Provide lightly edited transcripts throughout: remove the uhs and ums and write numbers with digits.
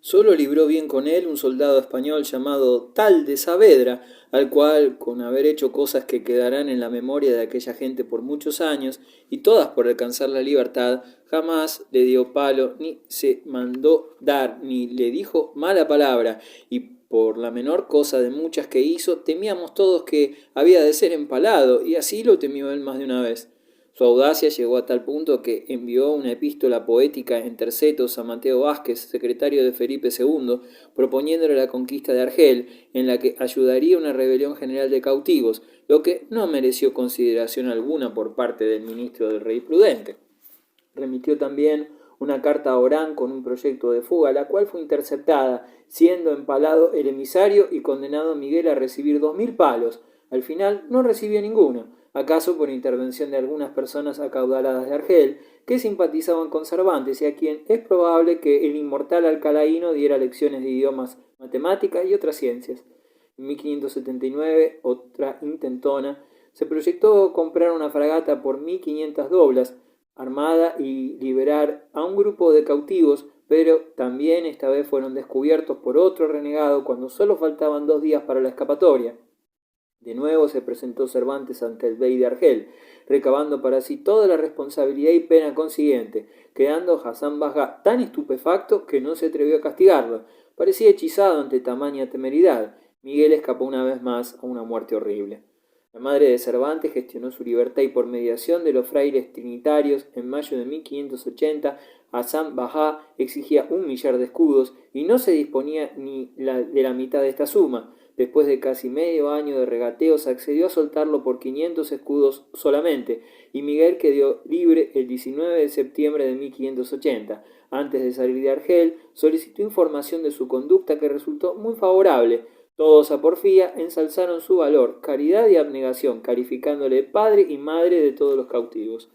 Solo libró bien con él un soldado español llamado Tal de Saavedra, al cual, con haber hecho cosas que quedarán en la memoria de aquella gente por muchos años, y todas por alcanzar la libertad, jamás le dio palo, ni se mandó dar, ni le dijo mala palabra, y por la menor cosa de muchas que hizo, temíamos todos que había de ser empalado, y así lo temió él más de una vez. Su audacia llegó a tal punto que envió una epístola poética en tercetos a Mateo Vázquez, secretario de Felipe II, proponiéndole la conquista de Argel, en la que ayudaría una rebelión general de cautivos, lo que no mereció consideración alguna por parte del ministro del rey Prudente. Remitió también una carta a Orán con un proyecto de fuga, la cual fue interceptada, siendo empalado el emisario y condenado Miguel a recibir 2000 palos. Al final no recibió ninguno, acaso por intervención de algunas personas acaudaladas de Argel, que simpatizaban con Cervantes y a quien es probable que el inmortal alcalaíno diera lecciones de idiomas, matemáticas y otras ciencias. En 1579, otra intentona, se proyectó comprar una fragata por 1500 doblas, armada y liberar a un grupo de cautivos, pero también esta vez fueron descubiertos por otro renegado cuando solo faltaban 2 días para la escapatoria. De nuevo se presentó Cervantes ante el bey de Argel, recabando para sí toda la responsabilidad y pena consiguiente, quedando Hassán Bajá tan estupefacto que no se atrevió a castigarlo. Parecía hechizado ante tamaña temeridad. Miguel escapó una vez más a una muerte horrible. La madre de Cervantes gestionó su libertad y por mediación de los frailes trinitarios, en mayo de 1580, Hassán Bajá exigía 1 millar de escudos y no se disponía ni de la mitad de esta suma. Después de casi medio año de regateos, accedió a soltarlo por 500 escudos solamente, y Miguel quedó libre el 19 de septiembre de 1580. Antes de salir de Argel, solicitó información de su conducta que resultó muy favorable. Todos a porfía ensalzaron su valor, caridad y abnegación, calificándole padre y madre de todos los cautivos.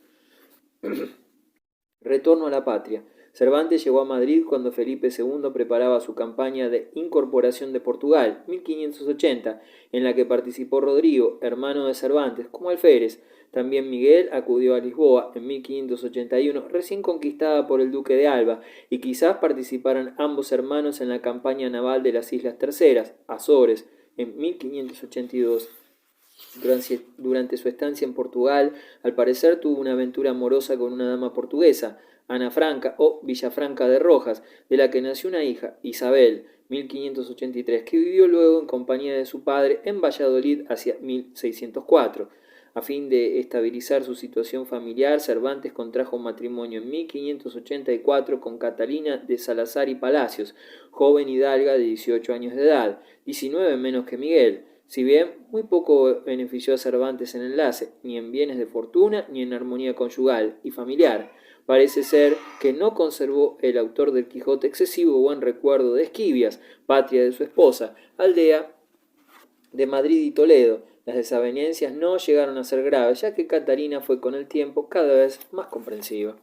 Retorno a la patria. Cervantes llegó a Madrid cuando Felipe II preparaba su campaña de incorporación de Portugal, 1580, en la que participó Rodrigo, hermano de Cervantes, como alférez. También Miguel acudió a Lisboa en 1581, recién conquistada por el duque de Alba, y quizás participaran ambos hermanos en la campaña naval de las Islas Terceras, Azores, en 1582. Durante su estancia en Portugal, al parecer tuvo una aventura amorosa con una dama portuguesa, Ana Franca o Villafranca de Rojas, de la que nació una hija, Isabel, 1583, que vivió luego en compañía de su padre en Valladolid hacia 1604. A fin de estabilizar su situación familiar, Cervantes contrajo matrimonio en 1584 con Catalina de Salazar y Palacios, joven hidalga de 18 años de edad, 19 menos que Miguel. Si bien muy poco benefició a Cervantes en el enlace, ni en bienes de fortuna, ni en armonía conyugal y familiar. Parece ser que no conservó el autor del Quijote excesivo buen recuerdo de Esquivias, patria de su esposa, aldea de Madrid y Toledo. Las desavenencias no llegaron a ser graves, ya que Catalina fue con el tiempo cada vez más comprensiva.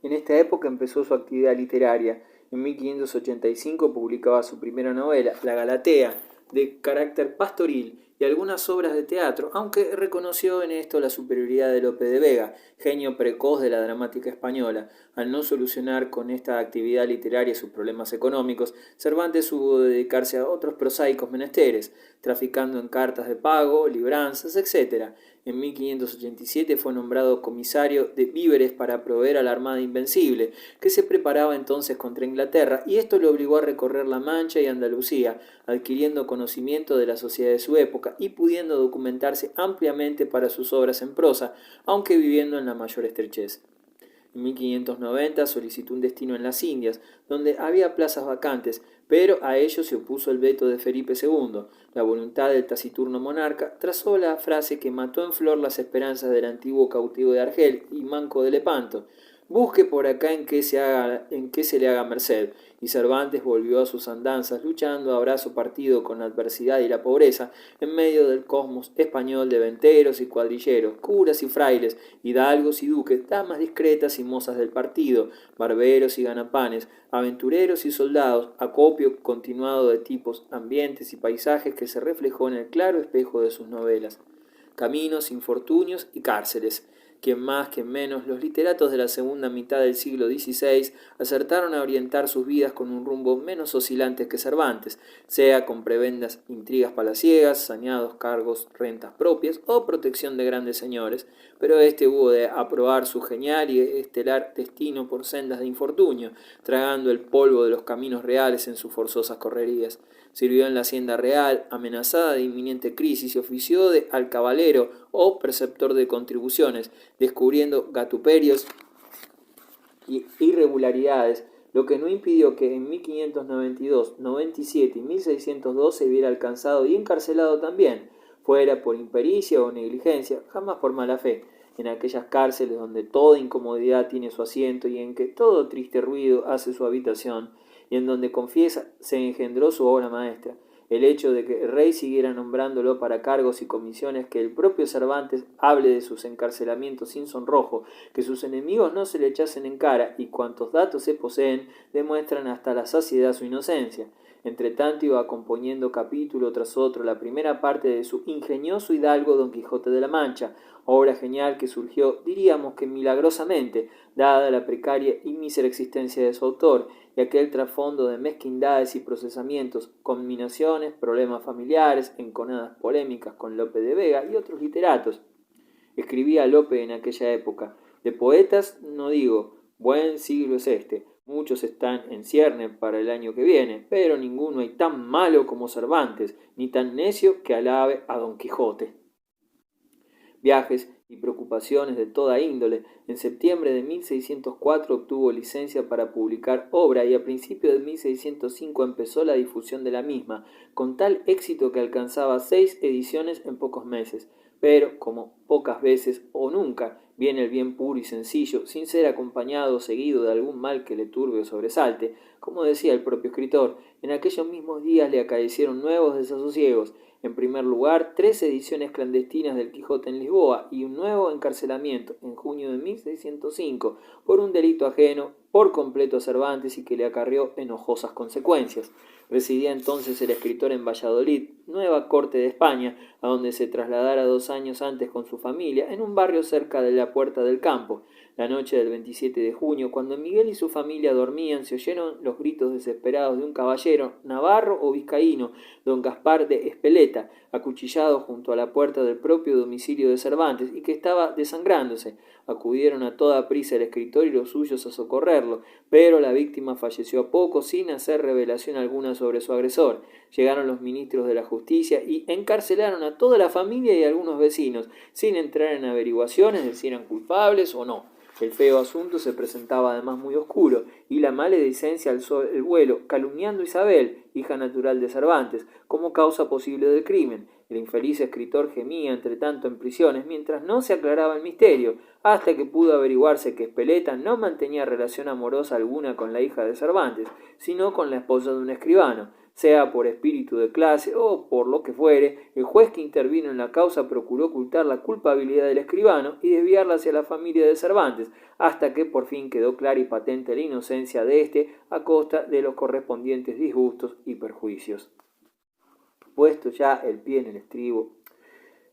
En esta época empezó su actividad literaria. En 1585 publicaba su primera novela, La Galatea, de carácter pastoril, y algunas obras de teatro, aunque reconoció en esto la superioridad de Lope de Vega, genio precoz de la dramática española. Al no solucionar con esta actividad literaria sus problemas económicos, Cervantes hubo de dedicarse a otros prosaicos menesteres, traficando en cartas de pago, libranzas, etc. En 1587 fue nombrado comisario de víveres para proveer a la Armada Invencible, que se preparaba entonces contra Inglaterra, y esto le obligó a recorrer La Mancha y Andalucía, adquiriendo conocimiento de la sociedad de su época y pudiendo documentarse ampliamente para sus obras en prosa, aunque viviendo en la mayor estrechez. En 1590 solicitó un destino en las Indias, donde había plazas vacantes, pero a ello se opuso el veto de Felipe II. La voluntad del taciturno monarca trazó la frase que mató en flor las esperanzas del antiguo cautivo de Argel y manco de Lepanto: busque por acá en que se le haga merced. Y Cervantes volvió a sus andanzas, luchando a brazo partido con la adversidad y la pobreza, en medio del cosmos español de venteros y cuadrilleros, curas y frailes, hidalgos y duques, damas discretas y mozas del partido, barberos y ganapanes, aventureros y soldados, acopio continuado de tipos, ambientes y paisajes que se reflejó en el claro espejo de sus novelas. Caminos, infortunios y cárceles. Quien más, quien menos, los literatos de la segunda mitad del siglo XVI acertaron a orientar sus vidas con un rumbo menos oscilante que Cervantes, sea con prebendas intrigas palaciegas, saneados cargos, rentas propias o protección de grandes señores, pero hubo de aprobar su genial y estelar destino por sendas de infortunio, tragando el polvo de los caminos reales en sus forzosas correrías. Sirvió en la hacienda real, amenazada de inminente crisis, y ofició de alcabalero o preceptor de contribuciones, descubriendo gatuperios y irregularidades, lo que no impidió que en 1592, 97 y 1602 se viera alcanzado y encarcelado también, fuera por impericia o negligencia, jamás por mala fe, en aquellas cárceles donde toda incomodidad tiene su asiento y en que todo triste ruido hace su habitación, y en donde, confiesa, se engendró su obra maestra. El hecho de que el rey siguiera nombrándolo para cargos y comisiones, que el propio Cervantes hable de sus encarcelamientos sin sonrojo, que sus enemigos no se le echasen en cara, y cuantos datos se poseen, demuestran hasta la saciedad su inocencia. Entre tanto iba componiendo capítulo tras otro la primera parte de su ingenioso hidalgo Don Quijote de la Mancha, obra genial que surgió, diríamos que milagrosamente, dada la precaria y mísera existencia de su autor, y aquel trasfondo de mezquindades y procesamientos, combinaciones, problemas familiares, enconadas polémicas con Lope de Vega y otros literatos. Escribía Lope en aquella época: de poetas no digo, buen siglo es este, muchos están en cierne para el año que viene, pero ninguno hay tan malo como Cervantes, ni tan necio que alabe a Don Quijote. Viajes y preocupaciones de toda índole. En septiembre de 1604 obtuvo licencia para publicar obra y a principios de 1605 empezó la difusión de la misma, con tal éxito que alcanzaba 6 ediciones en pocos meses. Pero, como pocas veces o nunca viene el bien puro y sencillo, sin ser acompañado o seguido de algún mal que le turbe o sobresalte, como decía el propio escritor, en aquellos mismos días le acaecieron nuevos desasosiegos. En primer lugar, 3 ediciones clandestinas del Quijote en Lisboa y un nuevo encarcelamiento en junio de 1605 por un delito ajeno por completo a Cervantes y que le acarreó enojosas consecuencias. Residía entonces el escritor en Valladolid, nueva corte de España, a donde se trasladara 2 años antes con su familia, en un barrio cerca de la Puerta del Campo. La noche del 27 de junio, cuando Miguel y su familia dormían, se oyeron los gritos desesperados de un caballero, navarro o vizcaíno, don Gaspar de Espeleta, acuchillado junto a la puerta del propio domicilio de Cervantes y que estaba desangrándose. Acudieron a toda prisa el escritor y los suyos a socorrerlo, pero la víctima falleció a poco sin hacer revelación alguna sobre su agresor. Llegaron los ministros de la justicia y encarcelaron a toda la familia y a algunos vecinos, sin entrar en averiguaciones de si eran culpables o no. El feo asunto se presentaba además muy oscuro, y la maledicencia alzó el vuelo, calumniando a Isabel, hija natural de Cervantes, como causa posible del crimen. El infeliz escritor gemía, entre tanto, en prisiones, mientras no se aclaraba el misterio, hasta que pudo averiguarse que Espeleta no mantenía relación amorosa alguna con la hija de Cervantes, sino con la esposa de un escribano. Sea por espíritu de clase o por lo que fuere, el juez que intervino en la causa procuró ocultar la culpabilidad del escribano y desviarla hacia la familia de Cervantes, hasta que por fin quedó clara y patente la inocencia de éste a costa de los correspondientes disgustos y perjuicios. Puesto ya el pie en el estribo,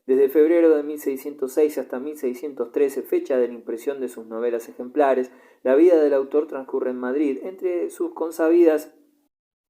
desde febrero de 1606 hasta 1613, fecha de la impresión de sus novelas ejemplares, la vida del autor transcurre en Madrid, entre sus consabidas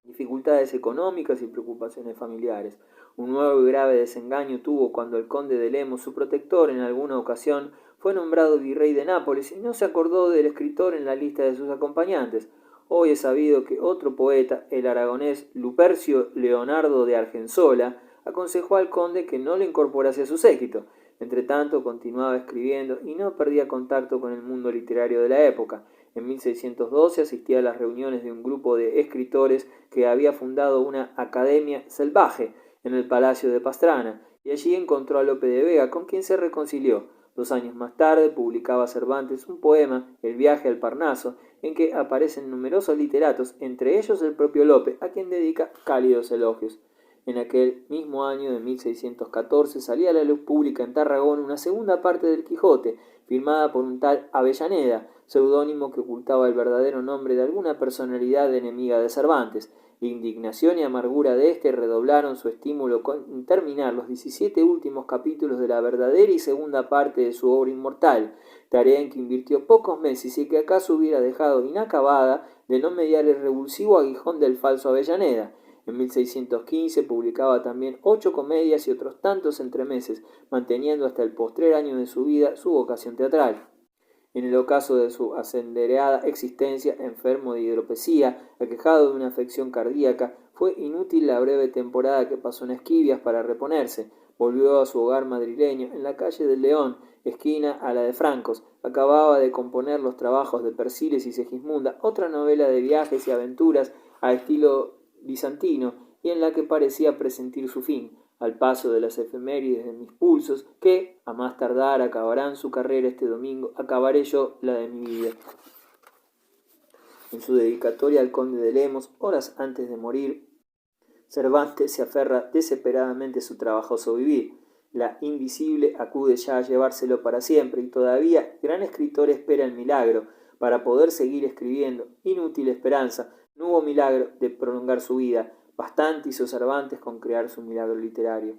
dificultades económicas y preocupaciones familiares. Un nuevo y grave desengaño tuvo cuando el conde de Lemos, su protector en alguna ocasión, fue nombrado virrey de Nápoles y no se acordó del escritor en la lista de sus acompañantes. Hoy es sabido que otro poeta, el aragonés Lupercio Leonardo de Argensola, aconsejó al conde que no le incorporase a su séquito. Entretanto, continuaba escribiendo y no perdía contacto con el mundo literario de la época. En 1612 asistía a las reuniones de un grupo de escritores que había fundado una academia salvaje en el Palacio de Pastrana, y allí encontró a Lope de Vega, con quien se reconcilió. 2 años más tarde publicaba Cervantes un poema, El viaje al Parnaso, en que aparecen numerosos literatos, entre ellos el propio Lope, a quien dedica cálidos elogios. En aquel mismo año de 1614 salía a la luz pública en Tarragona una segunda parte del Quijote, firmada por un tal Avellaneda, seudónimo que ocultaba el verdadero nombre de alguna personalidad enemiga de Cervantes. La indignación y amargura de éste redoblaron su estímulo con terminar los 17 últimos capítulos de la verdadera y segunda parte de su obra inmortal, tarea en que invirtió pocos meses y que acaso hubiera dejado inacabada de no mediar el revulsivo aguijón del falso Avellaneda. En 1615 publicaba también 8 comedias y otros tantos entremeses, manteniendo hasta el postrer año de su vida su vocación teatral. En el ocaso de su asendereada existencia, enfermo de hidropesía, aquejado de una afección cardíaca, fue inútil la breve temporada que pasó en Esquivias para reponerse. Volvió a su hogar madrileño, en la calle del León, esquina a la de Francos. Acababa de componer los trabajos de Persiles y Segismunda, otra novela de viajes y aventuras a estilo bizantino, y en la que parecía presentir su fin, al paso de las efemérides de mis pulsos, que, a más tardar, acabarán su carrera este domingo, acabaré yo la de mi vida. En su dedicatoria al conde de Lemos, horas antes de morir, Cervantes se aferra desesperadamente a su trabajoso vivir. La invisible acude ya a llevárselo para siempre, y todavía el gran escritor espera el milagro para poder seguir escribiendo. Inútil esperanza, no hubo milagro de prolongar su vida. Bastante hizo Cervantes con crear su milagro literario.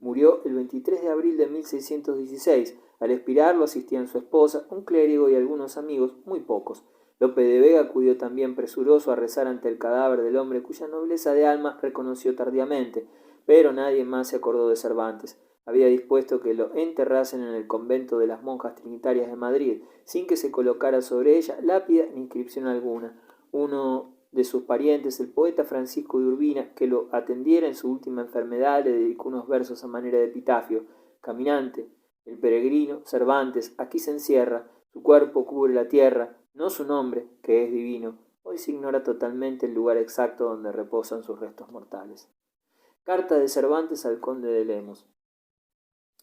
Murió el 23 de abril de 1616. Al expirar lo asistían su esposa, un clérigo y algunos amigos, muy pocos. Lope de Vega acudió también presuroso a rezar ante el cadáver del hombre cuya nobleza de alma reconoció tardíamente, pero nadie más se acordó de Cervantes. Había dispuesto que lo enterrasen en el convento de las monjas trinitarias de Madrid, sin que se colocara sobre ella lápida ni inscripción alguna. Uno de sus parientes, el poeta Francisco de Urbina, que lo atendiera en su última enfermedad, le dedicó unos versos a manera de epitafio. Caminante, el peregrino, Cervantes, aquí se encierra, su cuerpo cubre la tierra, no su nombre, que es divino. Hoy se ignora totalmente el lugar exacto donde reposan sus restos mortales. Carta de Cervantes al conde de Lemos.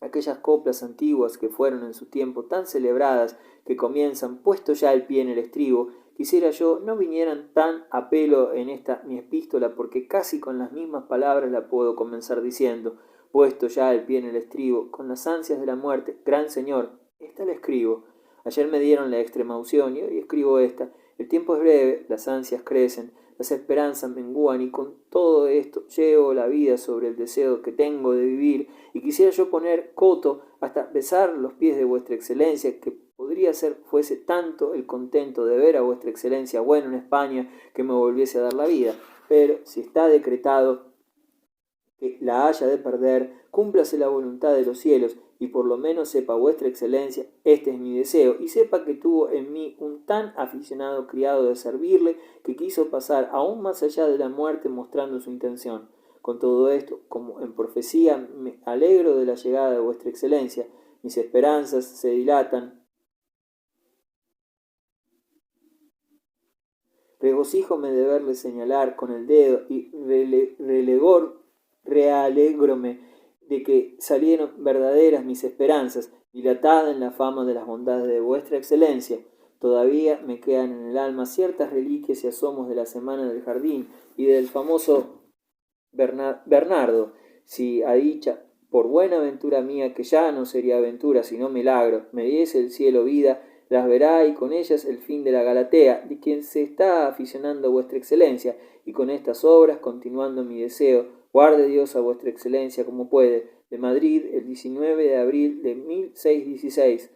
Aquellas coplas antiguas que fueron en su tiempo tan celebradas que comienzan, puesto ya el pie en el estribo, quisiera yo no vinieran tan a pelo en esta mi epístola, porque casi con las mismas palabras la puedo comenzar diciendo, puesto ya el pie en el estribo, con las ansias de la muerte, gran señor, esta la escribo. Ayer me dieron la extremaunción y hoy escribo esta. El tiempo es breve, las ansias crecen, las esperanzas mengúan, y con todo esto llevo la vida sobre el deseo que tengo de vivir, y quisiera yo poner coto hasta besar los pies de vuestra excelencia, que podría ser fuese tanto el contento de ver a vuestra excelencia bueno en España, que me volviese a dar la vida. Pero si está decretado que la haya de perder, cúmplase la voluntad de los cielos, y por lo menos sepa vuestra excelencia, este es mi deseo, y sepa que tuvo en mí un tan aficionado criado de servirle, que quiso pasar aún más allá de la muerte mostrando su intención. Con todo esto, como en profecía, me alegro de la llegada de vuestra excelencia, mis esperanzas se dilatan. Regocíjome de verle señalar con el dedo, y realegróme de que salieron verdaderas mis esperanzas, dilatada en la fama de las bondades de vuestra excelencia. Todavía me quedan en el alma ciertas reliquias y asomos de la semana del jardín y del famoso Bernardo. Si a dicha, por buena aventura mía, que ya no sería aventura sino milagro, me diese el cielo vida, las verá, y con ellas el fin de la Galatea, de quien se está aficionando vuestra excelencia, y con estas obras, continuando mi deseo, guarde Dios a vuestra excelencia como puede. De Madrid, el 19 de abril de 1616.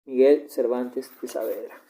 Miguel Cervantes de Saavedra.